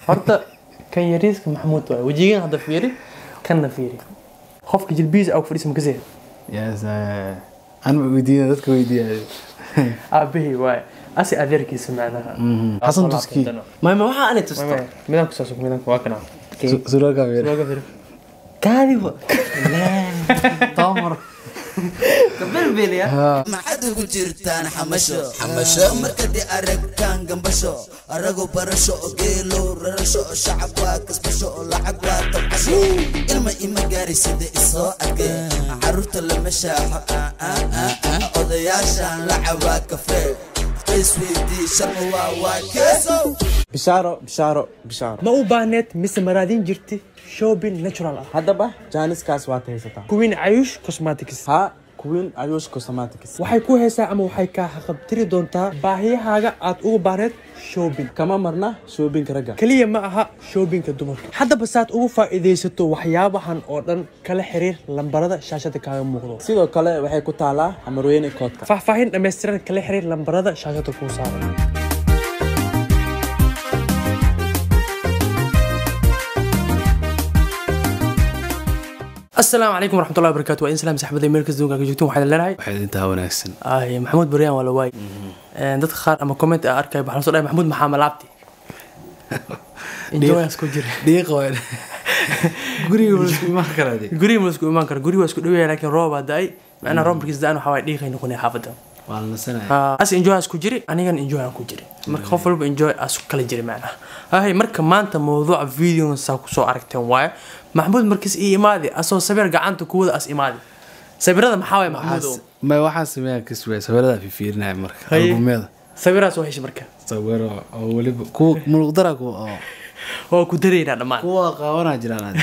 horta kan yariiska maxamuud waay wajigan hadda fiiri kanna fiiri qofka jilbiis aw fadhiis ma kasee yes aan weydiiyay dadka weydiiyay aabahi waay asi adeerkiisa macnaha xasan tuski ma waxa aan tusto midaan ku soo soo midaan waa kana suraaga fiiri kaadiba la tamar قبل بيليا ما حد وجرتان حمشو مركدي أركان جنبشو أرجو برشو قيلو رشو شعبوا كسبشو لعبوا تبعشو إما جاري سد إساءة عروت المشاح أضياشان لعبوا كفر سويدي شروا وكيسو بشارة ما هو بانت مثل مرادين جرتي شوبين ناتشورال هذا بقى جانس كاس وقت هيستا كوين عيوش كوسماتيكس ها كوين عيوش كوسماتيكس waxay ku heesaa ama waxay ka xaqabtiri doontaa baahiyahaaga aad ugu baahned shopping kama marna shopping raga kaliya ma aha shoppingka dumarka haddaba saad ugu faa'iideysato waxyaabahan oo dhan kala xiriir lambarada shaashada kaaga muuqdo sidoo kale waxay ku taalaa xamarweyne koodka faahfaahin dhammaystiran kala xiriir lambarada shaashada kuu saaran السلام عليكم ورحمة الله وبركاته وإن سلام سحبة مركز دوغا جوتون waxaan leeyahay waxay inta wanaagsan maxamuud bariyaan wala waay dad qaar ama comment arkay waxaan soo dhahay maxamuud maxaa malaabti enjoy isku jira deeq way guriga wala isku imaan karaa guriga wala isku imaan karaa guriga waa isku dhaweeyay laakiin roob haday macna roob markiis daan waxa way dhiiqay noqonay xaafada waa la nasanahay as enjoy isku jiri anigan enjoy aan ku jiri marka qof walba enjoy as kala jiri macna marka maanta mowduuca video saa ku soo aragteen waay محمود مركز إيمادي أصلا سبير قعنته كودا أس إيمادي سبير هذا محاوي محمود ما واحد سميها كسوة سبير هذا في فيرنا مركز أربعمية سبير هذا وحش مركز سبير أولي كو مقدرة كو هو كدرين هذا ما كو قاونا جيران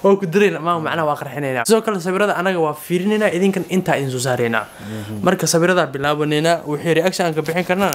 هو كدرين ما معنا واقر حنينا سو كل سبير هذا أنا جوا فيرنا إذن كان أنت إنزو زارينا مركز سبير هذا بلابنينا وحي رياكشن كبحين كنا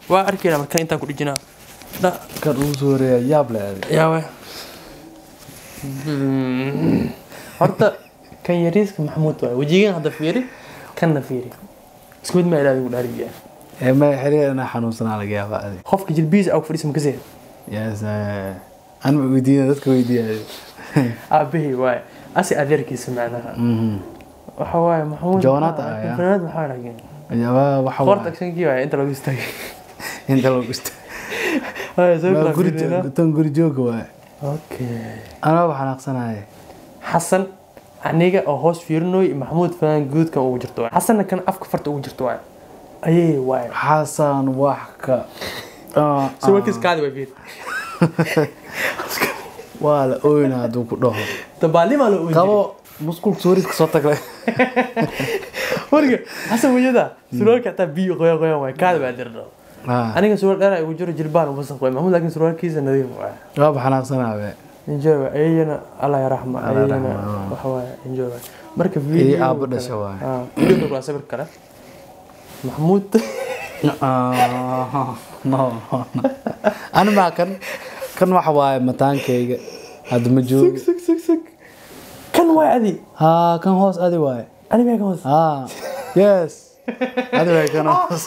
وأركينا مركز أنت كل جنا لا كروزوريا يابلا يا وي horta kan yariiska maxamuud waay wajigan hadda fiiri kanna fiiri isku mid ma ilaahay u dhaariya ma xiriirna xanuunsanaa laga yaabaa qofka jilbiis aw fadhiis ma kasee yes aan weydiiyay dadka weydiiyay aabahi waay asi adeerkiisa macnaha waxa waay maxamuud jawanata fanaad maxaa dhageen ayaaba waxa qorta akshankii waay inta lagu istaagay tan guri jooga waay okay أنا بحناقصنا حسن aniga oo hoos fiirinoy maxamuud faan guudka ugu jirto xasan kan afka farta ugu jirto ayay waay xasan wax ka soo kis kaadi way fiir wala ooyna haduu ku dhaho tabaali ma la ooyay qabo musqul sooris ka soo taglay warga xasan wajada suraalka ta biyo qoyan way kaadi baa dirdo aniga suuraal dheer ay ugu jiro jilbaan u fasan qoy maxamuud laakiin suraalkiisa nadiif waay بحناقصنا enjoy ayana Allah ya rahma ayana waxa waay enjoy marka video aabo dhashay waay video ku sabir kara maxamuud no ana ma kan waxa waay mataankayga hada ma joogo kan waay adi kan hoos adi waay ani ma kan hoos yes adi waay kan hoos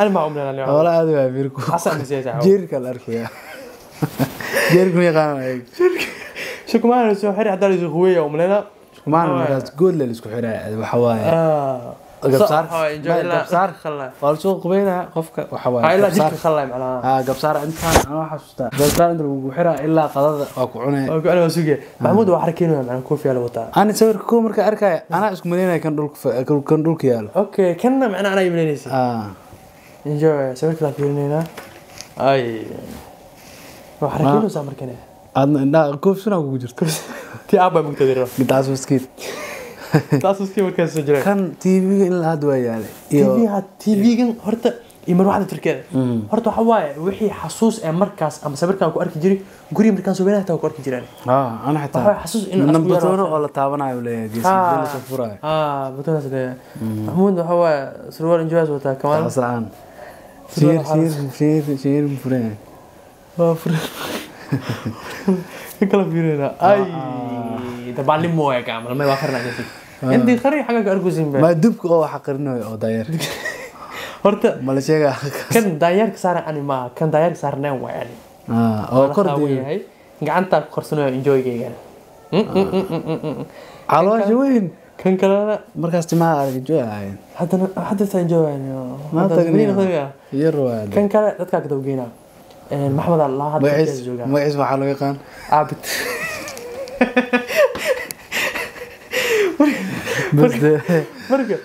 ani ma umlana leo wala adi waay virku xasan masiyay jeerka la arkayaa jeerku yaqaan شو كمان سو حري عدالي زغوية وملنا كمان مركز قول لي اسكو حري وحواي قبصار قبصار خلا والسوق قبيله قفك وحواي هاي لا جيك خلا معناها قبصار انت انا حسوستا قبصار انت لو حرا الا قدد واكو cunay واكو انا وسوقي محمود وحركينه معنا كوفي على وطا انا سويركو marka arkay ana isku maleynay kan dhulka yaalo اوكي كنا معنا انا يملينيسي انجوي سويرك لا فيرنينا اي وحركينه سامر كنه أنا كوف سنة أقول جرت تي أبا مقتدر نتاسو سكيت تاسو سكيت مركز سجرة كان تي في إلا هدوء يعني تي في كان هرت يمر واحد تركيا هرت حواي وحي حسوس مركز أما سبر كان كوارك جري قري مركز سوينا تاو كوارك جيراني أنا حتى حسوس إنه من بطورة ولا تابنا ولا جيس بين سفرة بطورة سده محمود حواي سروال إنجاز وتا كمان أصلاً شير مفرين كلام فيرنا اي طبعا لي مويه كامل ما يوافرنا جدي عندي خري حاجه ارجوزين ما دبك او حقرنو او داير horta ما لا شيغا kan daayarka saaran ani ma kan daayarka saarnaan waa yani oo Waxaa kordhiyo weeyahay gacanta ku qarsanayo enjoygayga caloosha weyn kan kalena markaas timaha arag joogaayeen hadda taan joogayo ma tagniyo yar waa kan kale dadka ka dawgeena maxamed allah hadda jooga magaciis waxaa loo yaqaan abid marka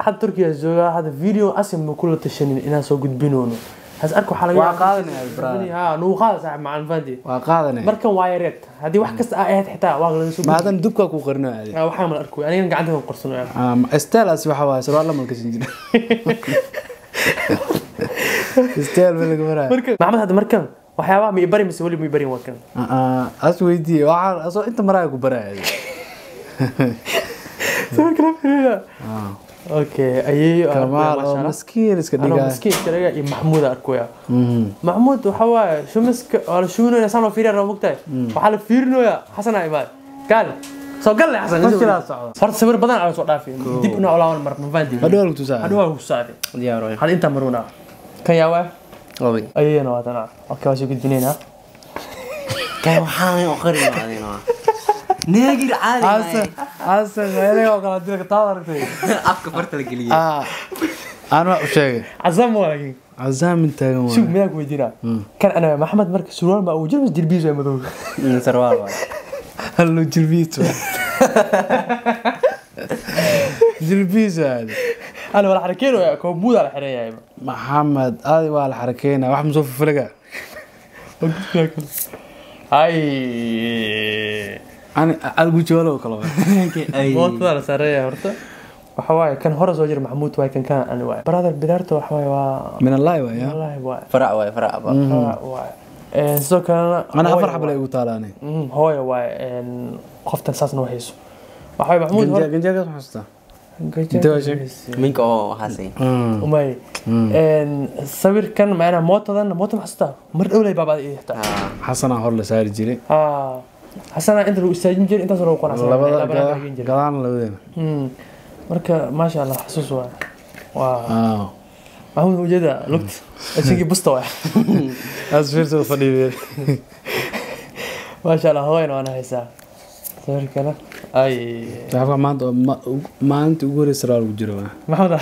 hadda Turkiya jooga hadda video asim ma kula tashanin inaan soo gudbinoono has arko waxa laga qaadanaya brother nuu qaad sax macaan fadi waa qaadanaya markan waa yareed hadii wax kasta aad xitaa waa laga soo maadan dubka ku qarinayo waxa ma arko aniga gacanta ku qarsanayo estelas waxa waa sarwaal lama ka sinjin estel wala gabaraa marka maxamed hadda markan waxyaabaha mi bari mise wali mi bari wakan as weydii waxa asoo inta maraa ku baraayo soo kala fiirina okay ayeeyo kamaal oo maskiin iska أنا dhigaa مسكين كذا محمود أركويا محمود وحوا شو مسك ولا شو نو يسمع فيري أنا مقتنع وحال فيرنو يا حسن عماد قال سو قال لي حسن صارت سوير بدن على صوت دافي ديبنا على أول مرة من فاندي hadhow lagu tusaa هذا هو السعدي diyaar هذا أنت مرونا كان يا واه way أيه أنا واتنا أوكي وش قلت لنا كان وحامي وقري بعدين ناقر عادي asan meelay oo kala dirka taad aragtay afka farta la geliyo aan wax u sheegay عزام ولكن عزام من taagan شوف مياك ويدينا كان أنا محمد مركز سرور ما أوجد بس جلبيز يا مدوق sarwaal hallo jilbiis jilbiis hada أنا ولا حركينه يا كوبود على حرية يا maxamed aad waa la xarakeynaa wax musoo fulaga هاي ani algu joolo kala موت ولا سرية ورطة وحواي كان هرس وجر محمود واي كان أنا واي برادر بدارته وحواي min allah waaya والله واي farac waay farac ba واي سو كان ana afar xabal ay ugu taalaanay هوي واي قفت أساس نوحيسو وحواي محمود هرس ganjaaga xasuusta انت واش minka oo waxaasay وماي صبر كان معنا موت محستا مر أولى بابا يحتاج xasana hor la saari jiray حسنا أنت لو استاجين جري أنت سرو قناص labada gadaan labadeena marka ما شاء الله حسوس واي محمود وجده لقت أشيكي بستوى as fiirso fadhiyo ما شاء الله هوين وأنا هيسا صار كذا أي taafka maanta ugu horeysa raal ugu jiro محمود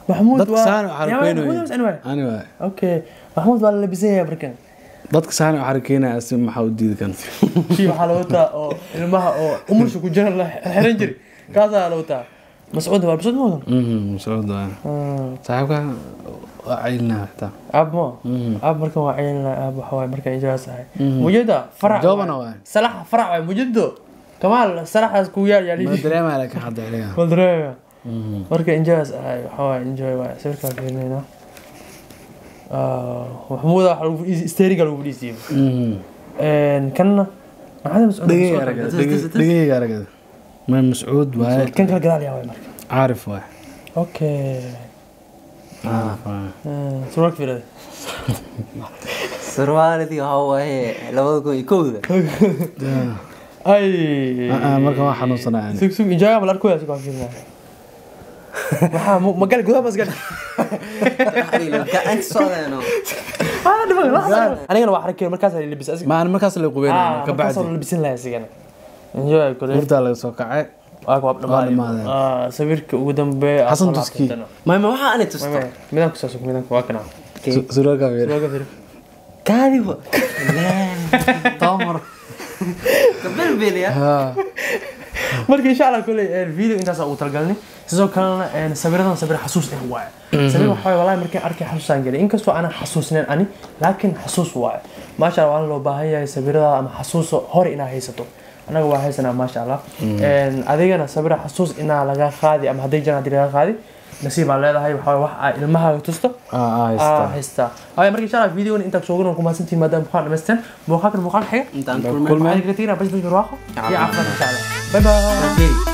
محمود dadka saan يا xarakeynay محمود بس أنواع ani waa أوكي محمود ولا لبسيه يا بركان dadka saan xarakeynay as maxaa u diidi kan في حلاوته أو المها أو أمش كجنا الحرنجري كذا حلاوته مسعود ولا مسعود مو مسعود saaxiibka waa caylnaa xitaa أب ما أب مركان وعينا أب حواي مركان إجازة هاي موجودة فرع جوابنا واي صلاح فرع موجوده كمال صلاح كويار ma يعني dareemaya laakiin hadda xiliga والدريمة مركا إنجاز هاي حواي إنجاي واي سيركا فينا محمود استيريك لو بليسيم كنا ما حدا مسؤول دقيقة رجل ما مسعود واي كان قال لي هاي مركا عارف واي اوكي عارف واي سرورك في هذا sarwaaladii waxa waaye 2001 اي marka waa xanuunsanaa yani سوق إنجاي ما لاركو يا سوق فينا ما قال قدام بس قال ka ant soodeeno أنا واحد كده مركز اللي بس أسمع ma aan markaas la qubeynaa ka مركز bacdi اللي بسين لا سيجنا إنجاي كله hurdaa laga soo kacay أقوى ما سبيرك قدام بي حسن تسكي. ma waxa aan tusto ميدان كساسك ميدان كواكنا suraalka weer سواقة فير kaadiba tamar qabel beelaya marka insha Allah kulay video intaas oo talgalnay sidoo kalena sawiradan sawir xasuus ah waay sawir waxa wallahi markay arkay xasuusan galay inkastoo ana xasuusneen ani laakiin xasuus waay ma sha Allah loo baahan yahay sawirada ama xasuus hore ina haysato anaga waa haysanaa ma sha Allah adigana sawir xasuus ina laga qaadi ama haday jana laga qaadi nasiib aan leedahay waxa wax ilmaha tusto haysta ay markii insha Allah video inta soo gudon kuma santii maadaama waxaan dhameysteen muuqaalka xiga intaan كل ما هذه كثيرة بس بروحه يا عفوا إن شاء الله باي باي kulmay